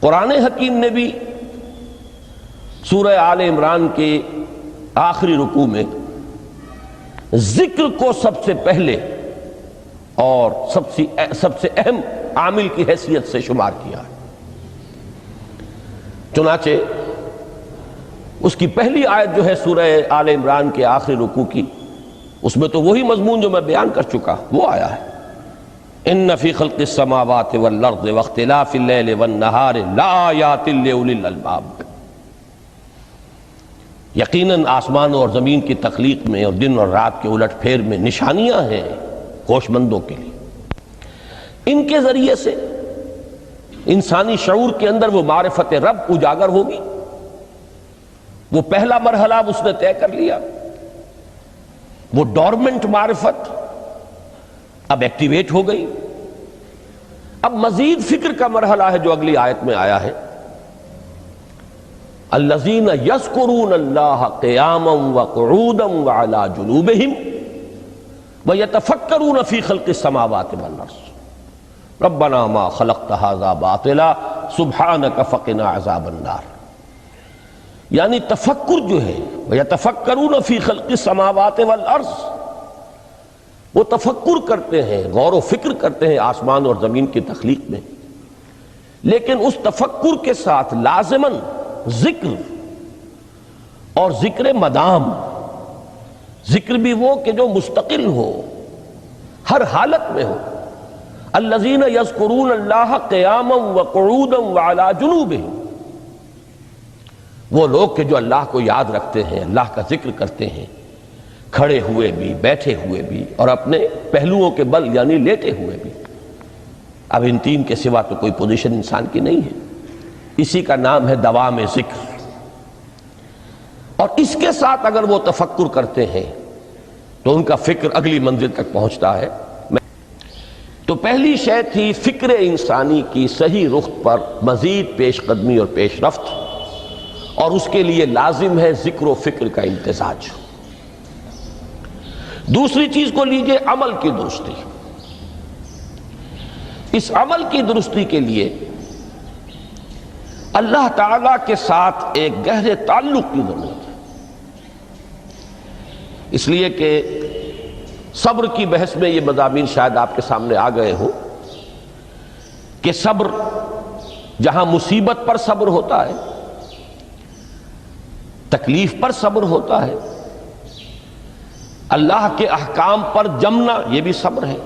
قرآن حکیم نے بھی سورہ آل عمران کے آخری رکوع میں ذکر کو سب سے پہلے اور سب سے اہم عامل کی حیثیت سے شمار کیا ہے۔ چنانچہ اس کی پہلی آیت جو ہے سورہ آل عمران کے آخری رکوع کی، اس میں تو وہی مضمون جو میں بیان کر چکا وہ آیا ہے، ان فی خلق السماوات والارض واختلاف اللیل والنہار لآیات لأولی الالباب۔ یقیناً آسمان اور زمین کی تخلیق میں اور دن اور رات کے الٹ پھیر میں نشانیاں ہیں ہوش مندوں کے لیے۔ ان کے ذریعے سے انسانی شعور کے اندر وہ معرفت رب اجاگر ہوگی۔ وہ پہلا مرحلہ اس نے طے کر لیا، وہ ڈورمنٹ معرفت اب ایکٹیویٹ ہو گئی۔ اب مزید فکر کا مرحلہ ہے جو اگلی آیت میں آیا ہے، الذین یذکرون اللہ قیاما وقعودا وعلی جنوبہم ویتفکرون فی خلق السماوات والارض ربنا ما خلقت ھذا باطلا سبحانک فقنا عذاب النار۔ یعنی تفکر جو ہے ویتفکرون فی خلق السماوات والارض، وہ تفکر کرتے ہیں، غور و فکر کرتے ہیں آسمان اور زمین کی تخلیق میں، لیکن اس تفکر کے ساتھ لازماً ذکر اور ذکر مدام، ذکر بھی وہ کہ جو مستقل ہو، ہر حالت میں ہو۔ الذین یذکرون اللہ قیاما وقعودا وعلی جنوبہم، وہ لوگ کہ جو اللہ کو یاد رکھتے ہیں، اللہ کا ذکر کرتے ہیں، کھڑے ہوئے بھی، بیٹھے ہوئے بھی، اور اپنے پہلوؤں کے بل یعنی لیٹے ہوئے بھی۔ اب ان تین کے سوا تو کوئی پوزیشن انسان کی نہیں ہے، اسی کا نام ہے دوام ذکر۔ اور اس کے ساتھ اگر وہ تفکر کرتے ہیں تو ان کا فکر اگلی منزل تک پہنچتا ہے۔ تو پہلی شے تھی فکر انسانی کی صحیح رخ پر مزید پیش قدمی اور پیش رفت، اور اس کے لیے لازم ہے ذکر و فکر کا امتزاج۔ دوسری چیز کو لیجئے عمل کی درستی۔ اس عمل کی درستی کے لیے اللہ تعالیٰ کے ساتھ ایک گہرے تعلق کی ضرورت ہے، اس لیے کہ صبر کی بحث میں یہ مضامین شاید آپ کے سامنے آ گئے ہوں کہ صبر جہاں مصیبت پر صبر ہوتا ہے، تکلیف پر صبر ہوتا ہے، اللہ کے احکام پر جمنا یہ بھی صبر ہے،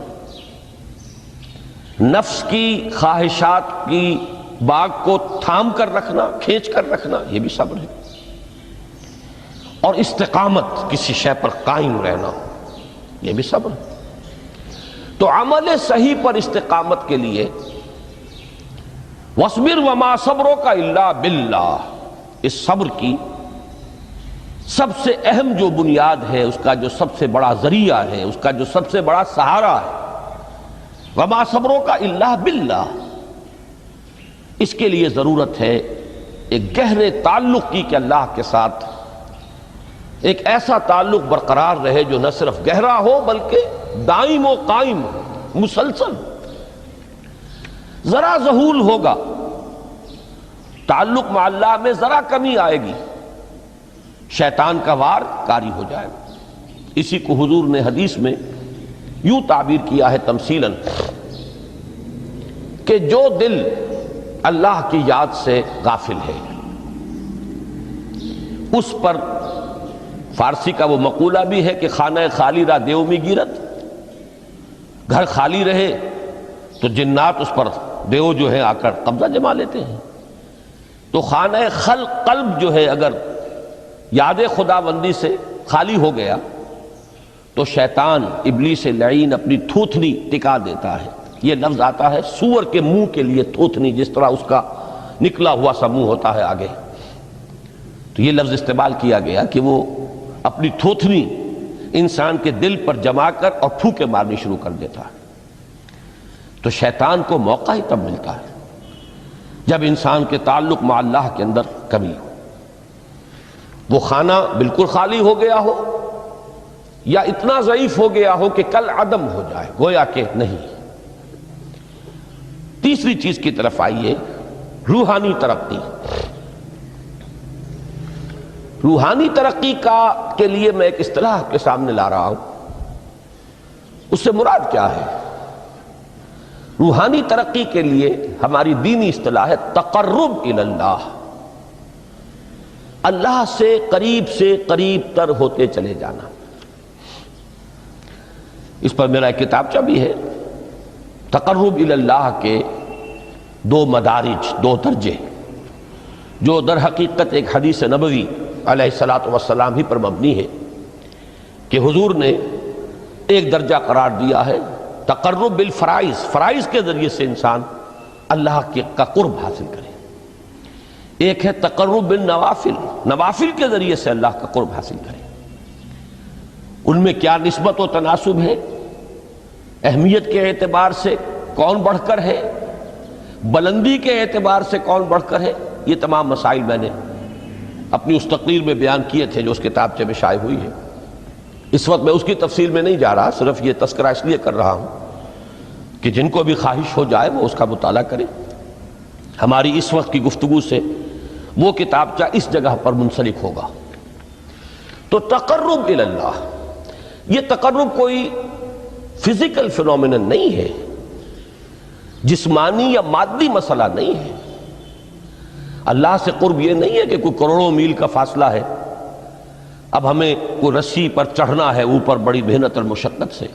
نفس کی خواہشات کی باغ کو تھام کر رکھنا، کھینچ کر رکھنا یہ بھی صبر ہے، اور استقامت کسی شے پر قائم رہنا یہ بھی صبر ہے۔ تو عمل صحیح پر استقامت کے لیے وَاصْبِرْ وَمَا صَبْرُكَ إِلَّا بِاللَّهِ، اس صبر کی سب سے اہم جو بنیاد ہے، اس کا جو سب سے بڑا ذریعہ ہے، اس کا جو سب سے بڑا سہارا ہے، وَمَا صَبْرُكَ إِلَّا بِاللَّهِ، اس کے لیے ضرورت ہے ایک گہرے تعلق کی کہ اللہ کے ساتھ ایک ایسا تعلق برقرار رہے جو نہ صرف گہرا ہو بلکہ دائم و قائم ہو، مسلسل۔ ذرا ذہول ہوگا تعلق مع اللہ میں، ذرا کمی آئے گی، شیطان کا وار کاری ہو جائے گا۔ اسی کو حضور نے حدیث میں یوں تعبیر کیا ہے تمثیلاً کہ جو دل اللہ کی یاد سے غافل ہے اس پر، فارسی کا وہ مقولہ بھی ہے کہ خانہ خالی را دیو می گیرت، گھر خالی رہے تو جنات اس پر دیو جو ہے آ کر قبضہ جما لیتے ہیں۔ تو خانہ قلب جو ہے اگر یاد خداوندی سے خالی ہو گیا تو شیطان ابلیس لعین اپنی تھوتنی ٹکا دیتا ہے۔ یہ لفظ آتا ہے سور کے منہ کے لیے تھوتنی، جس طرح اس کا نکلا ہوا سا منہ ہوتا ہے آگے، تو یہ لفظ استعمال کیا گیا کہ وہ اپنی تھوتنی انسان کے دل پر جما کر اور پھونکے مارنی شروع کر دیتا ہے۔ تو شیطان کو موقع ہی تب ملتا ہے جب انسان کے تعلق مع اللہ کے اندر کمی ہو، وہ خانہ بالکل خالی ہو گیا ہو یا اتنا ضعیف ہو گیا ہو کہ کل عدم ہو جائے، گویا کہ نہیں۔ تیسری چیز کی طرف آئیے روحانی ترقی، روحانی ترقی کے لیے میں ایک اصطلاح کے سامنے لا رہا ہوں. اس سے مراد کیا ہے؟ روحانی ترقی کے لیے ہماری دینی اصطلاح ہے تقرب الی اللہ، اللہ سے قریب تر ہوتے چلے جانا. اس پر میرا ایک کتابچہ بھی ہے. تقرب الی اللہ کے دو مدارج، دو درجے، جو در حقیقت ایک حدیث نبوی علیہ الصلوۃ والسلام ہی پر مبنی ہے کہ حضور نے ایک درجہ قرار دیا ہے تقرب بالفرائض، فرائض کے ذریعے سے انسان اللہ کا قرب حاصل کرے. ایک ہے تقرب بالنوافل، نوافل کے ذریعے سے اللہ کا قرب حاصل کرے. ان میں کیا نسبت و تناسب ہے، اہمیت کے اعتبار سے کون بڑھ کر ہے، بلندی کے اعتبار سے کون بڑھ کر ہے، یہ تمام مسائل میں نے اپنی اس تقریر میں بیان کیے تھے جو اس کتابچے میں شائع ہوئی ہے. اس وقت میں اس کی تفصیل میں نہیں جا رہا، صرف یہ تذکرہ اس لیے کر رہا ہوں کہ جن کو بھی خواہش ہو جائے وہ اس کا مطالعہ کرے. ہماری اس وقت کی گفتگو سے وہ کتابچہ اس جگہ پر منسلک ہوگا. تو تقرب الی اللہ، یہ تقرب کوئی فزیکل فینومینن نہیں ہے، جسمانی یا مادی مسئلہ نہیں ہے. اللہ سے قرب یہ نہیں ہے کہ کوئی کروڑوں میل کا فاصلہ ہے، اب ہمیں کوئی رسی پر چڑھنا ہے اوپر بڑی محنت اور مشقت سے.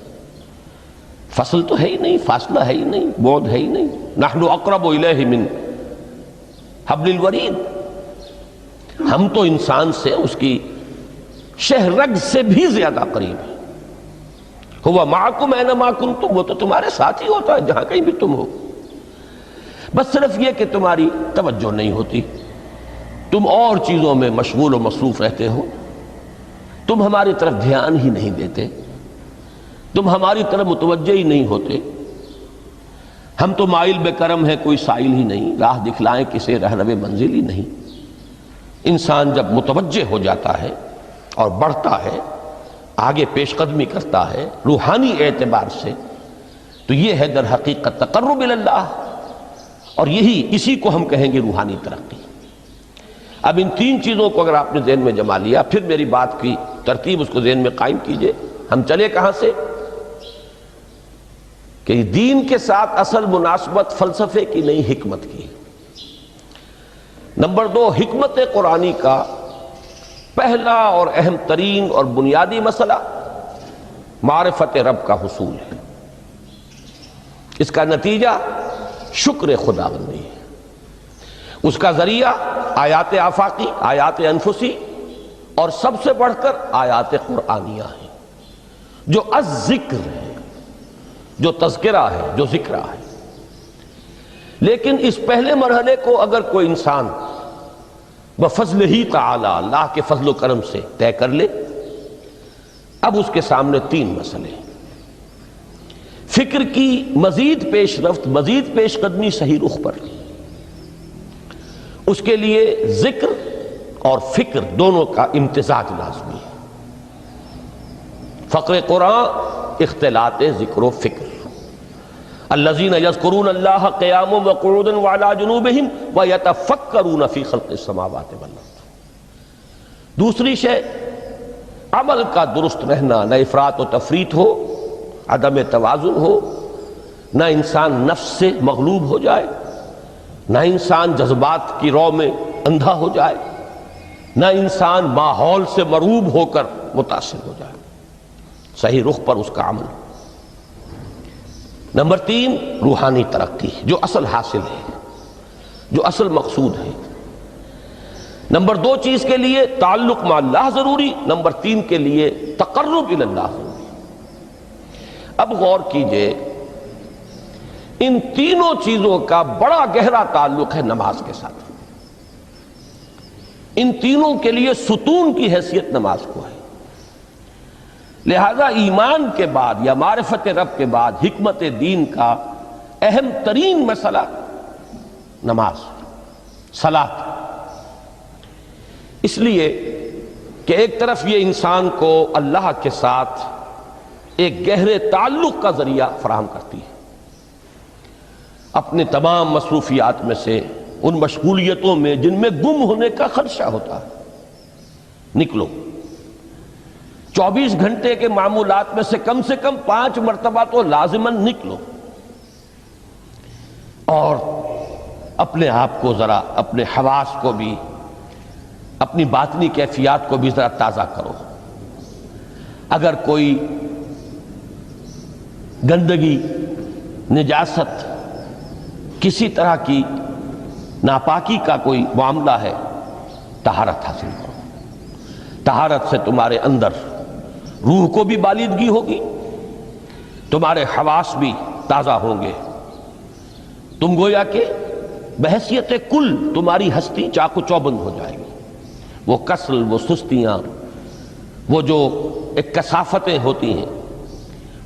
فصل تو ہے ہی نہیں، فاصلہ ہے ہی نہیں، بعد ہے ہی نہیں. نحن اقرب الیہ من حبل الورید، ہم تو انسان سے اس کی شہرگ سے بھی زیادہ قریب ہیں. ہوا معکم اینما کنتم، وہ تو تمہارے ساتھ ہی ہوتا ہے جہاں کہیں بھی تم ہو. بس صرف یہ کہ تمہاری توجہ نہیں ہوتی، تم اور چیزوں میں مشغول و مصروف رہتے ہو، تم ہماری طرف دھیان ہی نہیں دیتے، تم ہماری طرف متوجہ ہی نہیں ہوتے. ہم تو مائل بے کرم ہے، کوئی سائل ہی نہیں، راہ دکھلائیں کسے رہنو منزل ہی نہیں. انسان جب متوجہ ہو جاتا ہے اور بڑھتا ہے، آگے پیش قدمی کرتا ہے روحانی اعتبار سے، تو یہ ہے در حقیقت تقرب الی اللہ، اور اسی کو ہم کہیں گے روحانی ترقی. اب ان تین چیزوں کو اگر آپ نے ذہن میں جما لیا، پھر میری بات کی ترتیب اس کو ذہن میں قائم کیجئے. ہم چلے کہاں سے؟ کہ دین کے ساتھ اصل مناسبت فلسفے کی نہیں، حکمت کی. نمبر 2، حکمت قرآنی کا پہلا اور اہم ترین اور بنیادی مسئلہ معرفت رب کا حصول ہے. اس کا نتیجہ شکر خداوندی ہے. اس کا ذریعہ آیات آفاقی، آیات انفسی، اور سب سے بڑھ کر آیات قرآنیہ ہیں جو الذکر ہے، جو تذکرہ ہے، جو ذکرہ ہے. لیکن اس پہلے مرحلے کو اگر کوئی انسان بفضل ہی تعالی، اللہ کے فضل و کرم سے طے کر لے، اب اس کے سامنے تین مسئلے. فکر کی مزید پیش رفت، مزید پیش قدمی صحیح رخ پر، اس کے لیے ذکر اور فکر دونوں کا امتزاج لازمی ہے. فقر قرآن اختلاط ذکر و فکر. الذین یذکرون اللہ قیاما وقعودا وعلی جنوبہم ویتفکرون فی خلق السماوات والارض. دوسری شے عمل کا درست رہنا، نہ افراط و تفریط ہو، عدم توازن ہو، نہ انسان نفس سے مغلوب ہو جائے، نہ انسان جذبات کی رو میں اندھا ہو جائے، نہ انسان ماحول سے مرعوب ہو کر متاثر ہو جائے. صحیح رخ پر اس کا عمل. نمبر 3، روحانی ترقی، جو اصل حاصل ہے، جو اصل مقصود ہے. نمبر 2 چیز کے لیے تعلق مع اللہ ضروری، نمبر 3 کے لیے تقرب الی اللہ ضروری. اب غور کیجئے، ان تینوں چیزوں کا بڑا گہرا تعلق ہے نماز کے ساتھ. ان تینوں کے لیے ستون کی حیثیت نماز کو ہے. لہذا ایمان کے بعد یا معرفت رب کے بعد حکمت دین کا اہم ترین مسئلہ نماز، صلاۃ. اس لیے کہ ایک طرف یہ انسان کو اللہ کے ساتھ ایک گہرے تعلق کا ذریعہ فراہم کرتی ہے. اپنے تمام مصروفیات میں سے ان مشغولیتوں میں جن میں گم ہونے کا خدشہ ہوتا ہے، نکلو۔ 24 گھنٹے کے معمولات میں سے کم 5 مرتبہ تو لازماً نکلو، اور اپنے آپ کو ذرا، اپنے حواس کو بھی، اپنی باطنی کیفیات کو بھی ذرا تازہ کرو۔ اگر کوئی گندگی، نجاست، کسی طرح کی ناپاکی کا کوئی معاملہ ہے، طہارت حاصل کرو۔ طہارت سے تمہارے اندر روح کو بھی بالیدگی ہوگی، تمہارے حواس بھی تازہ ہوں گے، تم گویا کہ بحیثیت کل تمہاری ہستی چاق و چوبند ہو جائے گی۔ وہ کسل، وہ سستیاں، وہ جو ایک کثافتیں ہوتی ہیں،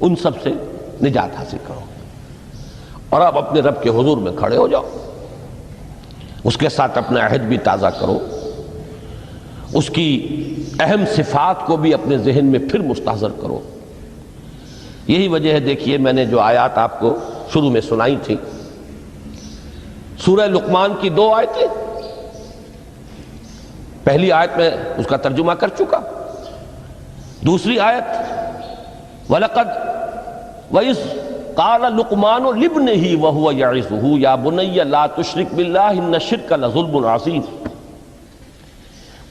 ان سب سے نجات حاصل کرو، اور اب اپنے رب کے حضور میں کھڑے ہو جاؤ، اس کے ساتھ اپنا عہد بھی تازہ کرو، اس کی اہم صفات کو بھی اپنے ذہن میں پھر مستحضر کرو۔ یہی وجہ ہے، دیکھیے میں نے جو آیات آپ کو شروع میں سنائی تھی، سورہ لقمان کی 2 آیتیں، پہلی آیت میں اس کا ترجمہ کر چکا، دوسری آیت وَلَقَدْ وَإِذْ قَالَ لُقْمَانُ لِابْنِهِ وَهُوَ يَعِظُهُ يَا بُنَيَّ لَا تُشْرِكْ بِاللَّهِ إِنَّ الشِّرْكَ لَظُلْمٌ عَظِيمٌ۔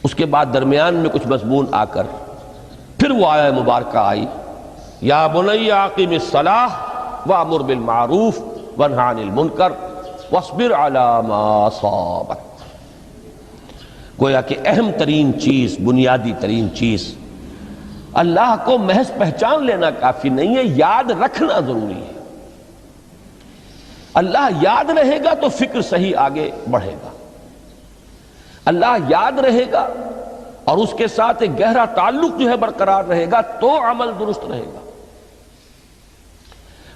اس کے بعد درمیان میں کچھ مضمون آ کر پھر وہ آیہ مبارکہ آئی، یا بنی اقم الصلاۃ وامر بالمعروف وانہ عن المنکر واصبر علی ما اصابک۔ گویا کہ اہم ترین چیز، بنیادی ترین چیز، اللہ کو محض پہچان لینا کافی نہیں ہے، یاد رکھنا ضروری ہے۔ اللہ یاد رہے گا تو فکر صحیح آگے بڑھے گا، اللہ یاد رہے گا اور اس کے ساتھ ایک گہرا تعلق جو ہے برقرار رہے گا تو عمل درست رہے گا۔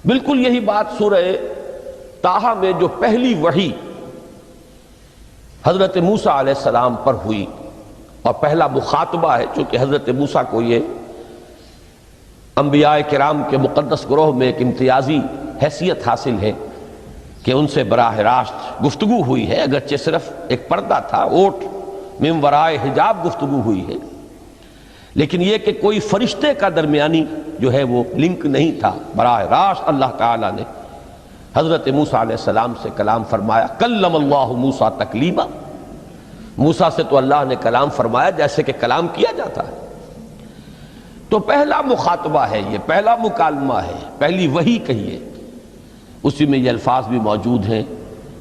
بالکل یہی بات سورہ طٰہٰ میں جو پہلی وحی حضرت موسیٰ علیہ السلام پر ہوئی، اور پہلا مخاطبہ ہے، چونکہ حضرت موسیٰ کو یہ انبیاء کرام کے مقدس گروہ میں ایک امتیازی حیثیت حاصل ہے کہ ان سے براہ راست گفتگو ہوئی ہے، اگرچہ صرف ایک پردہ تھا، اوٹ من ورائے حجاب گفتگو ہوئی ہے، لیکن یہ کہ کوئی فرشتے کا درمیانی جو ہے وہ لنک نہیں تھا، براہ راست اللہ تعالیٰ نے حضرت موسیٰ علیہ السلام سے کلام فرمایا۔ کلم اللہ موسیٰ تکلیما، موسیٰ سے تو اللہ نے کلام فرمایا جیسے کہ کلام کیا جاتا ہے۔ تو پہلا مخاطبہ ہے، یہ پہلا مکالمہ ہے، پہلی وحی کہیے، اسی میں یہ الفاظ بھی موجود ہیں،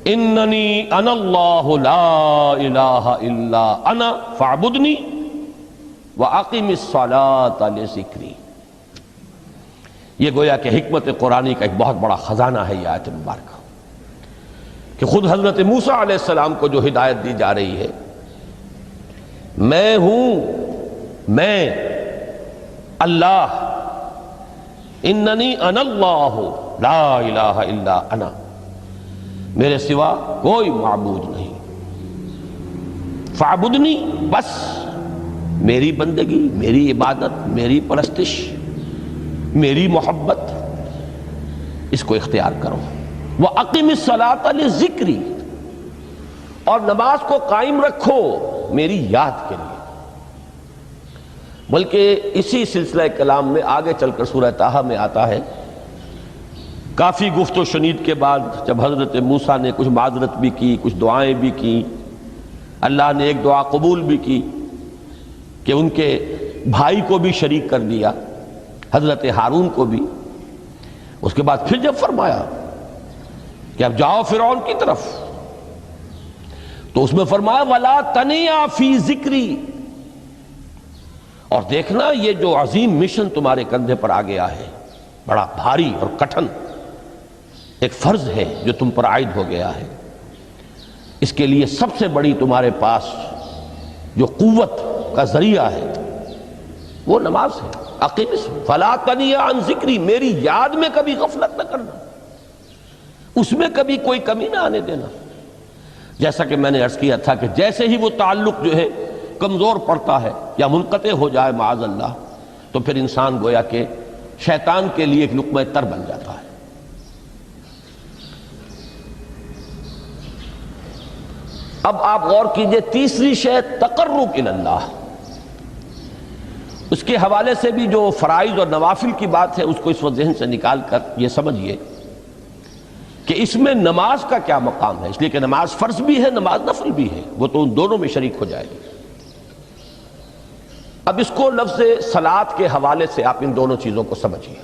اننی انا اللہ لا الہ الا انا فاعبدنی واقم الصلاۃ لذکری۔ یہ گویا کہ حکمت قرآنی کا ایک بہت بڑا خزانہ ہے یہ آیت مبارکہ، کہ خود حضرت موسیٰ علیہ السلام کو جو ہدایت دی جا رہی ہے، میں ہوں، میں اللہ، اننی انا اللہ لا الہ الا انا، میرے سوا کوئی معبود نہیں، فاعبدنی، بس میری بندگی، میری عبادت، میری پرستش، میری محبت، اس کو اختیار کرو۔ وَأَقِمِ الصَّلَاةَ لِذِكْرِي، اور نماز کو قائم رکھو میری یاد کے لیے۔ بلکہ اسی سلسلہ کلام میں آگے چل کر سورہ طٰہٰ میں آتا ہے، کافی گفت و شنید کے بعد جب حضرت موسیٰ نے کچھ معذرت بھی کی، کچھ دعائیں بھی کی، اللہ نے ایک دعا قبول بھی کی کہ ان کے بھائی کو بھی شریک کر دیا، حضرت ہارون کو بھی۔ اس کے بعد پھر جب فرمایا کہ اب جاؤ فرعون کی طرف، تو اس میں فرمایا وَلَا تَنِيَا فِي ذِكْرِي، اور دیکھنا یہ جو عظیم مشن تمہارے کندھے پر آ گیا ہے، بڑا بھاری اور کٹھن ایک فرض ہے جو تم پر عائد ہو گیا ہے، اس کے لیے سب سے بڑی تمہارے پاس جو قوت کا ذریعہ ہے وہ نماز ہے۔ اقیم فلا تنیا عن ذکری، میری یاد میں کبھی غفلت نہ کرنا، اس میں کبھی کوئی کمی نہ آنے دینا۔ جیسا کہ میں نے عرض کیا تھا کہ جیسے ہی وہ تعلق جو ہے کمزور پڑتا ہے یا منقطع ہو جائے معاذ اللہ، تو پھر انسان گویا کہ شیطان کے لیے ایک لقمہ تر بن جاتا ہے۔ اب آپ غور کیجئے، تیسری شے تقرب الی اللہ، اس کے حوالے سے بھی جو فرائض اور نوافل کی بات ہے اس کو اس وقت ذہن سے نکال کر یہ سمجھیے کہ اس میں نماز کا کیا مقام ہے، اس لیے کہ نماز فرض بھی ہے، نماز نفل بھی ہے، وہ تو ان دونوں میں شریک ہو جائے گی۔ اب اس کو لفظ صلاۃ کے حوالے سے آپ ان دونوں چیزوں کو سمجھیے۔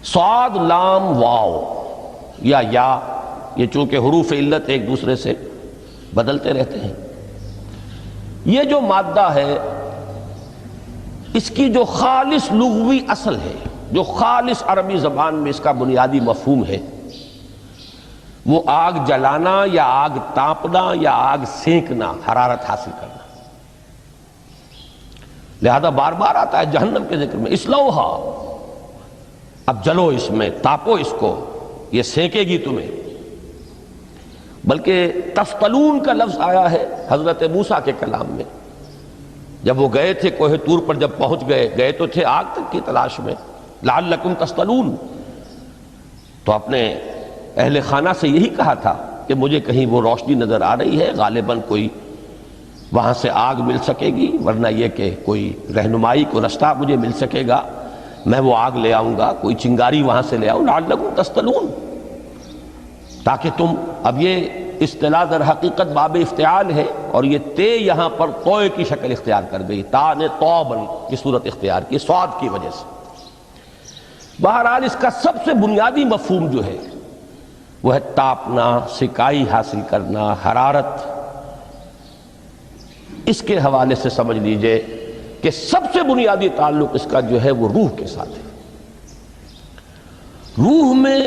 صاد لام واو یا یہ چونکہ حروف علت ایک دوسرے سے بدلتے رہتے ہیں، یہ جو مادہ ہے اس کی جو خالص لغوی اصل ہے، جو خالص عربی زبان میں اس کا بنیادی مفہوم ہے، وہ آگ جلانا یا آگ تاپنا یا آگ سینکنا، حرارت حاصل کرنا۔ لہذا بار بار آتا ہے جہنم کے ذکر میں، اسلوہا، اب جلو اس میں، تاپو اس کو، یہ سینکے گی تمہیں۔ بلکہ تفتلون کا لفظ آیا ہے حضرت موسیٰ کے کلام میں، جب وہ گئے تھے کوہ طور پر، جب پہنچ گئے تو تھے آگ تک کی تلاش میں، لعلکم تفتلون، تو اپنے اہل خانہ سے یہی کہا تھا کہ مجھے کہیں وہ روشنی نظر آ رہی ہے، غالباً کوئی وہاں سے آگ مل سکے گی، ورنہ یہ کہ کوئی رہنمائی کو رستہ مجھے مل سکے گا، میں وہ آگ لے آؤں گا، کوئی چنگاری وہاں سے لے آؤں، لعلکم تفتلون، تاکہ تم، اب یہ اصطلاح در حقیقت باب افتعال ہے، اور یہ تے یہاں پر توئے کی شکل اختیار کر گئی، تا نے توبن کی صورت اختیار کی صاد کی وجہ سے۔ بہرحال اس کا سب سے بنیادی مفہوم جو ہے وہ ہے تاپنا، سکائی حاصل کرنا، حرارت۔ اس کے حوالے سے سمجھ لیجئے کہ سب سے بنیادی تعلق اس کا جو ہے وہ روح کے ساتھ ہے۔ روح میں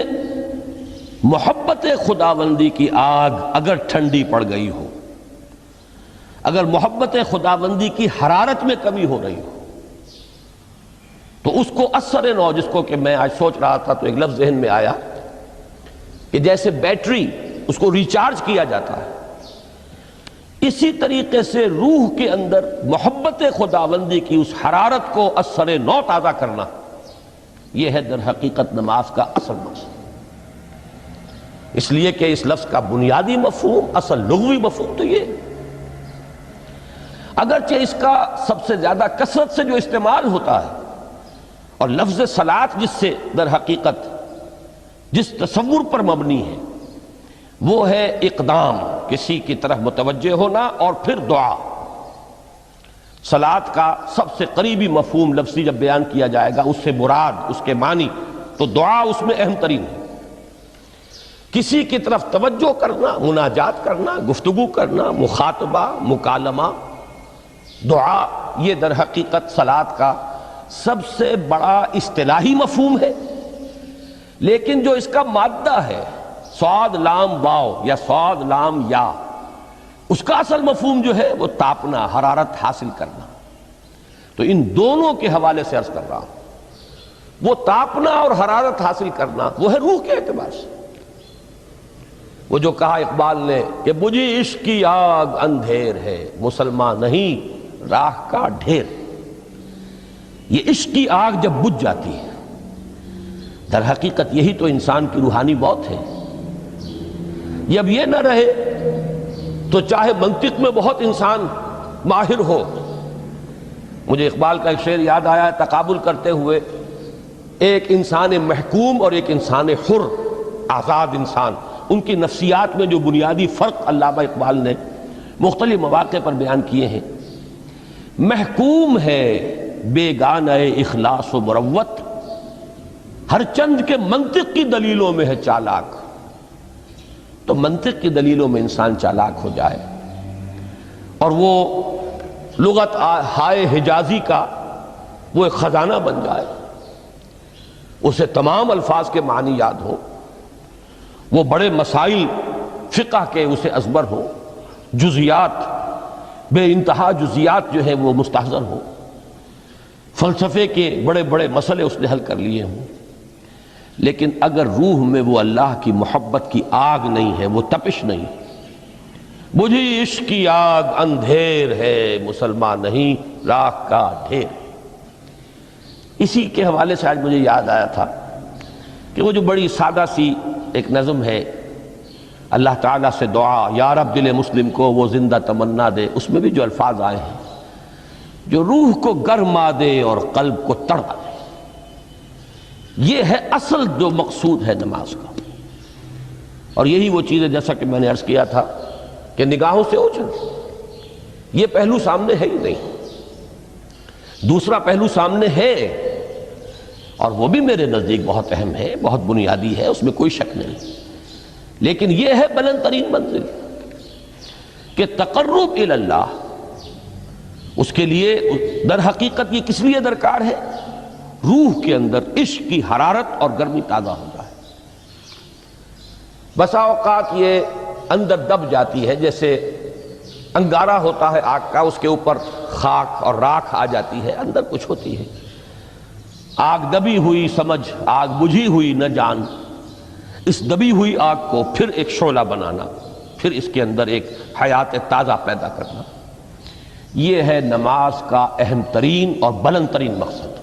محبت خداوندی کی آگ اگر ٹھنڈی پڑ گئی ہو، اگر محبت خداوندی کی حرارت میں کمی ہو رہی ہو، تو اس کو اثر نو، جس کو کہ میں آج سوچ رہا تھا تو ایک لفظ ذہن میں آیا کہ جیسے بیٹری اس کو ریچارج کیا جاتا ہے، اسی طریقے سے روح کے اندر محبت خداوندی کی اس حرارت کو اثر نو تازہ کرنا، یہ ہے در حقیقت نماز کا اصل مقصد۔ اس لیے کہ اس لفظ کا بنیادی مفہوم، اصل لغوی مفہوم تو یہ، اگرچہ اس کا سب سے زیادہ کثرت سے جو استعمال ہوتا ہے، اور لفظ صلاۃ جس سے در حقیقت جس تصور پر مبنی ہے وہ ہے اقدام، کسی کی طرف متوجہ ہونا اور پھر دعا۔ صلاۃ کا سب سے قریبی مفہوم لفظی جب بیان کیا جائے گا، اس سے مراد، اس کے معنی، تو دعا اس میں اہم ترین ہے۔ کسی کی طرف توجہ کرنا، مناجات کرنا، گفتگو کرنا، مخاطبہ، مکالمہ، دعا، یہ در حقیقت صلاۃ کا سب سے بڑا اصطلاحی مفہوم ہے۔ لیکن جو اس کا مادہ ہے، صاد لام واو یا صاد لام یا، اس کا اصل مفہوم جو ہے وہ تاپنا، حرارت حاصل کرنا۔ تو ان دونوں کے حوالے سے عرض کر رہا ہوں، وہ تاپنا اور حرارت حاصل کرنا وہ ہے روح کے اعتبار سے۔ وہ جو کہا اقبال نے کہ مجھے عشق کی آگ اندھیر ہے، مسلمان نہیں راہ کا ڈھیر۔ یہ عشق کی آگ جب بجھ جاتی ہے، در حقیقت یہی تو انسان کی روحانی موت ہے۔ جب یہ نہ رہے تو چاہے منطق میں بہت انسان ماہر ہو۔ مجھے اقبال کا ایک شعر یاد آیا ہے تقابل کرتے ہوئے، ایک انسان محکوم اور ایک انسان حر، آزاد انسان، ان کی نفسیات میں جو بنیادی فرق علامہ اقبال نے مختلف مواقع پر بیان کیے ہیں۔ محکوم ہے بیگانہ اخلاص و مروت، ہر چند کے منطق کی دلیلوں میں ہے چالاک۔ تو منطق کی دلیلوں میں انسان چالاک ہو جائے اور وہ لغت ہائے حجازی کا وہ ایک خزانہ بن جائے، اسے تمام الفاظ کے معنی یاد ہوں، وہ بڑے مسائل فقہ کے اسے ازبر ہوں، جزیات، بے انتہا جزیات جو ہیں وہ مستحضر ہوں، فلسفے کے بڑے بڑے مسئلے اس نے حل کر لیے ہوں، لیکن اگر روح میں وہ اللہ کی محبت کی آگ نہیں ہے، وہ تپش نہیں، مجھے عشق کی آگ اندھیر ہے، مسلمان نہیں راہ کا ڈھیر۔ اسی کے حوالے سے آج مجھے یاد آیا تھا کہ وہ جو بڑی سادہ سی ایک نظم ہے، اللہ تعالیٰ سے دعا، یا رب دل مسلم کو وہ زندہ تمنا دے، اس میں بھی جو الفاظ آئے ہیں جو روح کو گرما دے اور قلب کو تڑپا دے، یہ ہے اصل جو مقصود ہے نماز کا۔ اور یہی وہ چیز ہے جیسا کہ میں نے عرض کیا تھا کہ نگاہوں سے اوجھل، یہ پہلو سامنے ہے ہی نہیں۔ دوسرا پہلو سامنے ہے، اور وہ بھی میرے نزدیک بہت اہم ہے، بہت بنیادی ہے، اس میں کوئی شک نہیں، لیکن یہ ہے بلند ترین منزل کہ تقرب الی اللہ، اس کے لیے در حقیقت یہ کس لیے درکار ہے؟ روح کے اندر عشق کی حرارت اور گرمی تازہ ہو جائے۔ بسا اوقات یہ اندر دب جاتی ہے، جیسے انگارہ ہوتا ہے آگ کا، اس کے اوپر خاک اور راکھ آ جاتی ہے، اندر کچھ ہوتی ہے۔ آگ دبی ہوئی سمجھ، آگ بجھی ہوئی نہ جان، اس دبی ہوئی آگ کو پھر ایک شعلہ بنانا، پھر اس کے اندر ایک حیات تازہ پیدا کرنا، یہ ہے نماز کا اہم ترین اور بلند ترین مقصد۔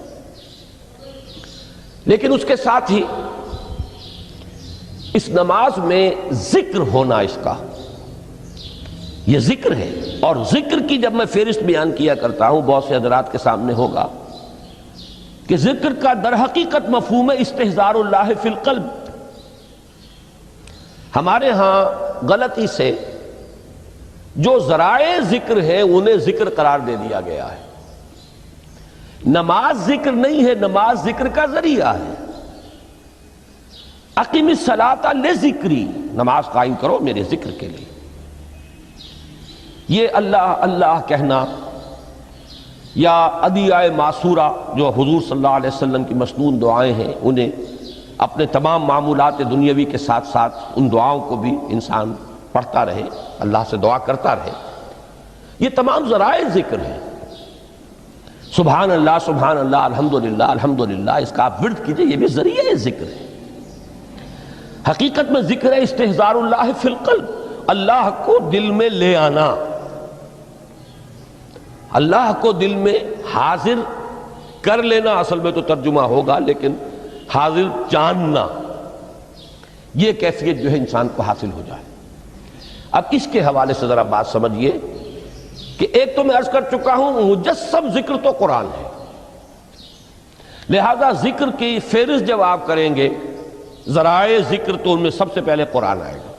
لیکن اس کے ساتھ ہی اس نماز میں ذکر ہونا، اس کا یہ ذکر ہے، اور ذکر کی جب میں فہرست بیان کیا کرتا ہوں بہت سے حضرات کے سامنے ہوگا کہ ذکر کا در حقیقت مفہوم ہے استحضار اللہ فی القلب۔ ہمارے ہاں غلطی سے جو ذرائع ذکر ہیں انہیں ذکر قرار دے دیا گیا ہے۔ نماز ذکر نہیں ہے، نماز ذکر کا ذریعہ ہے۔ اقیم الصلاۃ لذکری، نماز قائم کرو میرے ذکر کے لیے۔ یہ اللہ اللہ کہنا یا ادعیہ معصورہ جو حضور صلی اللہ علیہ وسلم کی مسنون دعائیں ہیں، انہیں اپنے تمام معمولات دنیاوی کے ساتھ ساتھ ان دعاؤں کو بھی انسان پڑھتا رہے، اللہ سے دعا کرتا رہے، یہ تمام ذرائع ذکر ہیں۔ سبحان اللہ الحمدللہ الحمدللہ، اس کا آپ ورد کیجئے، یہ بھی ذریعہ ذکر ہے۔ حقیقت میں ذکر ہے استحضار اللہ فی القلب، اللہ کو دل میں لے آنا، اللہ کو دل میں حاضر کر لینا، اصل میں تو ترجمہ ہوگا، لیکن حاضر جاننا، یہ کیفیت جو ہے انسان کو حاصل ہو جائے۔ اب اس کے حوالے سے ذرا بات سمجھیے کہ ایک تو میں عرض کر چکا ہوں مجسم ذکر تو قرآن ہے، لہذا ذکر کی فہرست جب آپ کریں گے ذرائع ذکر تو ان میں سب سے پہلے قرآن آئے گا،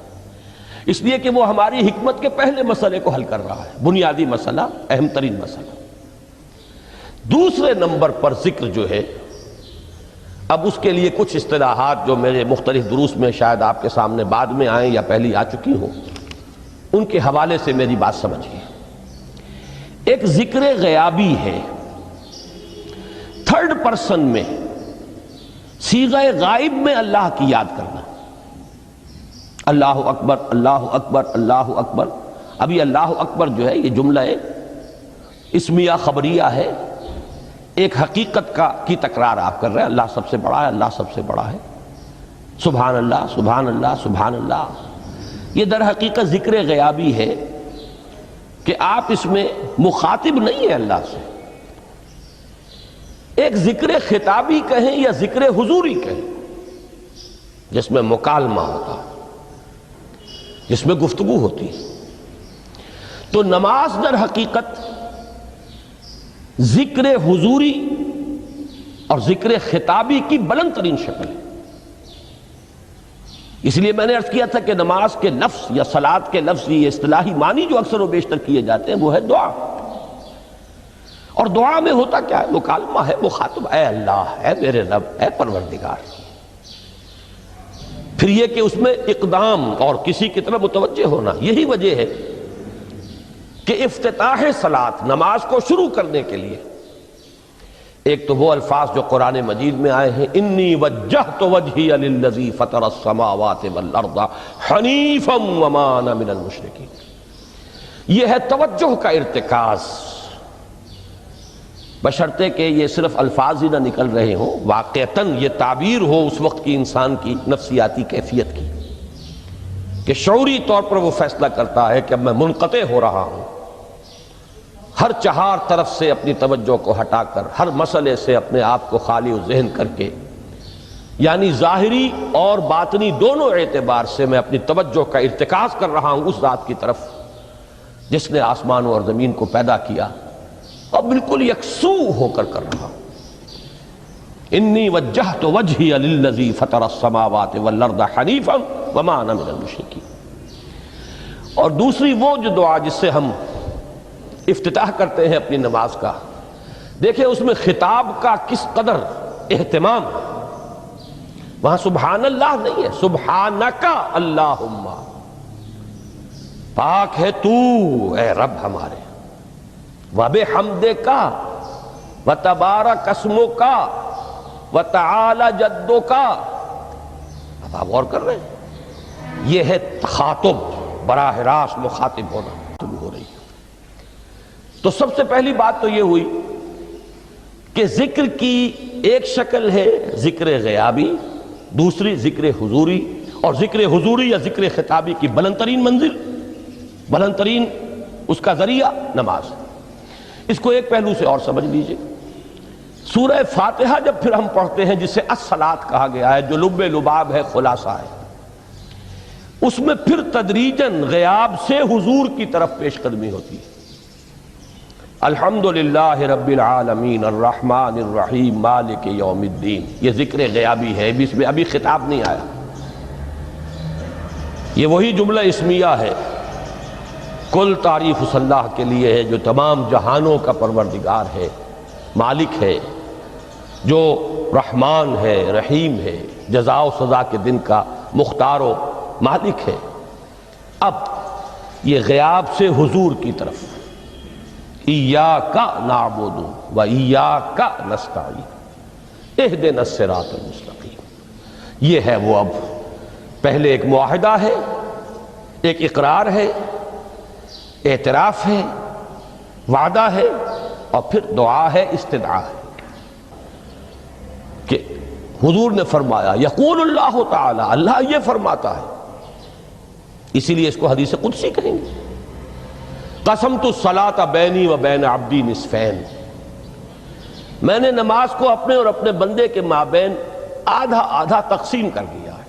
اس لیے کہ وہ ہماری حکمت کے پہلے مسئلے کو حل کر رہا ہے، بنیادی مسئلہ، اہم ترین مسئلہ۔ دوسرے نمبر پر ذکر جو ہے، اب اس کے لیے کچھ اصطلاحات جو میرے مختلف دروس میں شاید آپ کے سامنے بعد میں آئیں یا پہلی آ چکی ہوں، ان کے حوالے سے میری بات سمجھیے۔ ایک ذکر غیابی ہے، تھرڈ پرسن میں، صیغہ غائب میں اللہ کی یاد کرنا، اللہ اکبر اللہ اکبر اللہ اکبر۔ ابھی اللہ اکبر جو ہے یہ جملہ اسمیہ خبریہ ہے، ایک حقیقت کی تکرار آپ کر رہے ہیں، اللہ سب سے بڑا ہے، اللہ سب سے بڑا ہے، سبحان اللہ سبحان اللہ سبحان اللہ۔ یہ در حقیقت ذکر غیابی ہے کہ آپ اس میں مخاطب نہیں ہیں اللہ سے، ایک ذکر خطابی کہیں یا ذکر حضوری کہیں، جس میں مکالمہ ہوتا ہے، جس میں گفتگو ہوتی ہے۔ تو نماز در حقیقت ذکر حضوری اور ذکر خطابی کی بلند ترین شکل ہے۔ اس لیے میں نے عرض کیا تھا کہ نماز کے لفظ یا صلاۃ کے لفظ، یہ اصطلاحی معنی جو اکثر و بیشتر کیے جاتے ہیں وہ ہے دعا، اور دعا میں ہوتا کیا ہے؟ مکالمہ ہے، مخاطب، اے اللہ، اے میرے رب، اے پروردگار۔ پھر یہ کہ اس میں اقدام اور کسی کی طرف متوجہ ہونا، یہی وجہ ہے کہ افتتاح صلاۃ، نماز کو شروع کرنے کے لیے ایک تو وہ الفاظ جو قرآن مجید میں آئے ہیں، انی وجہت وجہی للذی فطر السماوات والارض حنیفا وما انا من المشرکین، یہ ہے توجہ کا ارتکاز، بشرطے کہ یہ صرف الفاظ ہی نہ نکل رہے ہوں، واقعتاً یہ تعبیر ہو اس وقت کی انسان کی نفسیاتی کیفیت کی، کہ شعوری طور پر وہ فیصلہ کرتا ہے کہ اب میں منقطع ہو رہا ہوں، ہر چہار طرف سے اپنی توجہ کو ہٹا کر، ہر مسئلے سے اپنے آپ کو خالی و ذہن کر کے یعنی ظاہری اور باطنی دونوں اعتبار سے میں اپنی توجہ کا ارتکاز کر رہا ہوں اس ذات کی طرف جس نے آسمانوں اور زمین کو پیدا کیا، اور بالکل یکسو ہو کر رہا ہوں۔ انی وجہت وجہی للذی فطر السماوات والارض حنیفا وما انا من المشرکین۔ اور دوسری وہ جو دعا جس سے ہم افتتاح کرتے ہیں اپنی نماز کا، دیکھیں اس میں خطاب کا کس قدر اہتمام، وہاں سبحان اللہ نہیں ہے، سبحانک اللہم، پاک ہے تو اے رب ہمارے، وبحمدک وتبارک اسمک وتعالی جدک۔ اب آپ غور کر رہے ہیں، یہ ہے تخاطب، براہ راست مخاطب ہونا شروع ہو رہی ہے۔ تو سب سے پہلی بات تو یہ ہوئی کہ ذکر کی ایک شکل ہے ذکر غیابی، دوسری ذکر حضوری، اور ذکر حضوری یا ذکر خطابی کی بلند ترین منزل، بلند ترین اس کا ذریعہ نماز۔ اس کو ایک پہلو سے اور سمجھ لیجئے، سورہ فاتحہ جب پھر ہم پڑھتے ہیں جسے الصلاۃ کہا گیا ہے، جو لب لباب ہے، خلاصہ ہے، اس میں پھر تدریجاً غیاب سے حضور کی طرف پیش قدمی ہوتی ہے۔ الحمدللہ رب العالمین الرحمن الرحیم مالک یوم الدین، یہ ذکر غیابی ہے، اس میں ابھی خطاب نہیں آیا، یہ وہی جملہ اسمیہ ہے۔ کل تعریف اس اللہ کے لیے ہے جو تمام جہانوں کا پروردگار ہے، مالک ہے، جو رحمان ہے، رحیم ہے، جزا و سزا کے دن کا مختار و مالک ہے۔ اب یہ غیاب سے حضور کی طرف، ایاک نعبد و ایاک نستعین اہدنا الصراط المستقیم، یہ ہے وہ۔ اب پہلے ایک معاہدہ ہے، ایک اقرار ہے، اعتراف ہے، وعدہ ہے، اور پھر دعا ہے، استدعا ہے کہ حضور نے فرمایا، یقول اللہ تعالی، اللہ یہ فرماتا ہے، اسی لیے اس کو حدیث قدسی کہیں گے، قسمت الصلاۃ بینی و بین عبدی نصفین، میں نے نماز کو اپنے اور اپنے بندے کے مابین آدھا آدھا تقسیم کر دیا ہے۔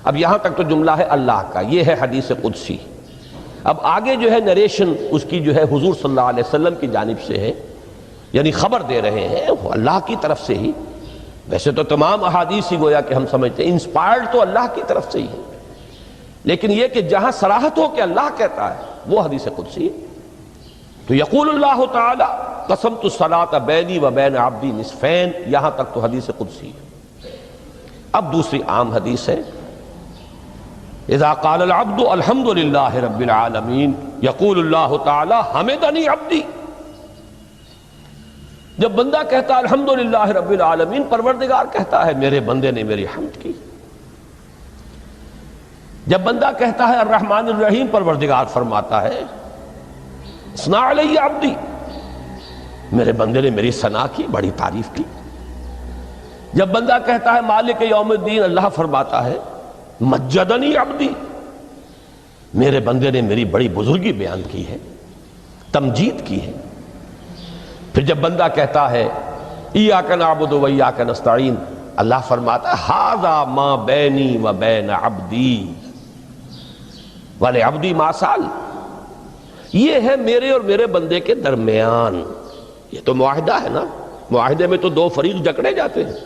اب یہاں تک تو جملہ ہے اللہ کا، یہ ہے حدیث قدسی۔ اب آگے جو ہے نریشن اس کی جو ہے حضور صلی اللہ علیہ وسلم کی جانب سے ہے، یعنی خبر دے رہے ہیں وہ اللہ کی طرف سے ہی۔ ویسے تو تمام احادیث ہی گویا کہ ہم سمجھتے ہیں انسپائرڈ تو اللہ کی طرف سے ہی ہے، لیکن یہ کہ جہاں صراحت ہو کہ اللہ کہتا ہے وہ حدیث قدسی ہے۔ تو یقول اللہ تعالی قسمت الصلاۃ بینی و بین عبدی نصفین، یہاں تک تو حدیث قدسی ہے۔ اب دوسری عام حدیث ہے، اذا قال العبد الحمد للہ رب العالمین یقول اللہ تعالی حمدنی عبدی، جب بندہ کہتا ہے الحمدللہ رب العالمین، پروردگار کہتا ہے میرے بندے نے میری حمد کی۔ جب بندہ کہتا ہے الرحمن الرحیم، پروردگار فرماتا ہے ثنا علی عبدی، میرے بندے نے میری ثنا کی، بڑی تعریف کی۔ جب بندہ کہتا ہے مالک یوم الدین، اللہ فرماتا ہے مجدنی عبدی، میرے بندے نے میری بڑی بزرگی بیان کی ہے، تمجید کی ہے۔ پھر جب بندہ کہتا ہے ایاک نعبد و ایاک نستعین، اللہ فرماتا ہے ھذا ما بینی و بین عبدی ولعبدی ما سأل، یہ ہے میرے اور میرے بندے کے درمیان۔ یہ تو معاہدہ ہے نا، معاہدے میں تو دو فریق جکڑے جاتے ہیں،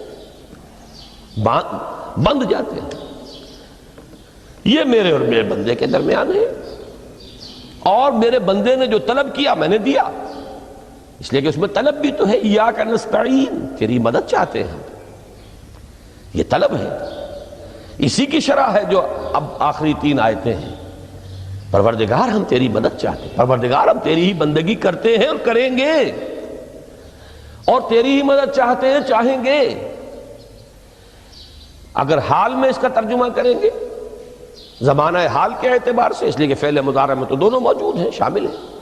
بند جاتے ہیں، یہ میرے اور میرے بندے کے درمیان ہے، اور میرے بندے نے جو طلب کیا میں نے دیا، اس لیے کہ اس میں طلب بھی تو ہے، ایاک نستعین، تیری مدد چاہتے ہیں، یہ طلب ہے۔ اسی کی شرح ہے جو اب آخری تین آیتیں ہیں، پروردگار ہم تیری مدد چاہتے ہیں، پروردگار ہم تیری ہی بندگی کرتے ہیں اور کریں گے، اور تیری ہی مدد چاہتے ہیں، چاہیں گے۔ اگر حال میں اس کا ترجمہ کریں گے، زمانہ حال کے اعتبار سے، اس لیے کہ فعل مضارع میں تو دونوں موجود ہیں، شامل ہیں،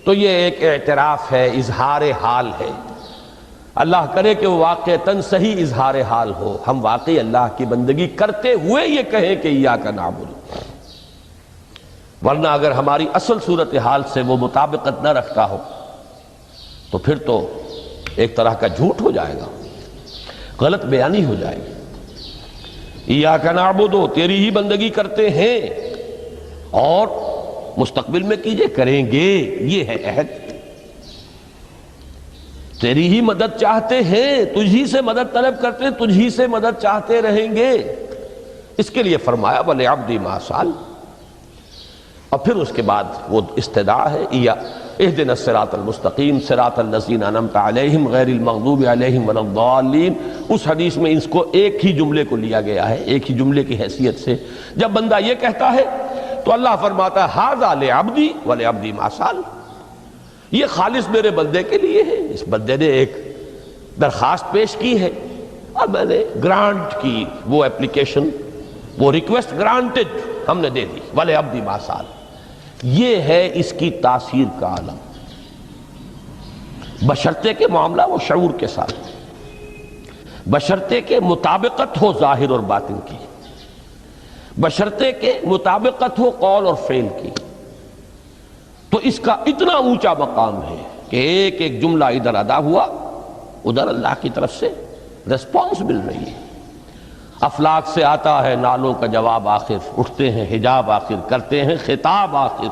تو یہ ایک اعتراف ہے، اظہار حال ہے۔ اللہ کرے کہ وہ واقعتاً صحیح اظہار حال ہو، ہم واقعی اللہ کی بندگی کرتے ہوئے یہ کہیں کہ ایاک نعبد، ورنہ اگر ہماری اصل صورتحال سے وہ مطابقت نہ رکھتا ہو تو پھر تو ایک طرح کا جھوٹ ہو جائے گا، غلط بیانی ہو جائے گی۔ ایاک نعبد، تیری ہی بندگی کرتے ہیں، اور مستقبل میں کیجئے، کریں گے، یہ ہے عہد، تیری ہی مدد چاہتے ہیں، تجھی سے مدد طلب کرتے ہیں، تجھی سے مدد چاہتے رہیں گے۔ اس کے لیے فرمایا وَلِعَبْدِي مَا سَأَلَ، اور پھر اس کے بعد وہ استدعا ہے اهدنا الصراط المستقیم صراط الذین انعمت علیہم غیر المغضوب علیہم ولا الضالین۔ اس حدیث میں اس کو ایک ہی جملے کو لیا گیا ہے، ایک ہی جملے کی حیثیت سے۔ جب بندہ یہ کہتا ہے تو اللہ فرماتا ہے ھذا لعبدی ولعبدی ما سأل، یہ خالص میرے بندے کے لیے ہے، اس بندے نے ایک درخواست پیش کی ہے اور میں نے گرانٹ کی، وہ اپلیکیشن، وہ ریکویسٹ گرانٹڈ ہم نے دے دی، ولعبدی ما سأل۔ یہ ہے اس کی تاثیر کا عالم، بشرطے کے معاملہ وہ شعور کے ساتھ، بشرطے کے مطابقت ہو ظاہر اور باطن کی، بشرطے کے مطابقت ہو قول اور فعل کی، تو اس کا اتنا اونچا مقام ہے کہ ایک ایک جملہ ادھر ادا ہوا، ادھر اللہ کی طرف سے ریسپانس مل رہی ہے۔ افلاک سے آتا ہے نالوں کا جواب آخر، اٹھتے ہیں حجاب آخر، کرتے ہیں خطاب آخر،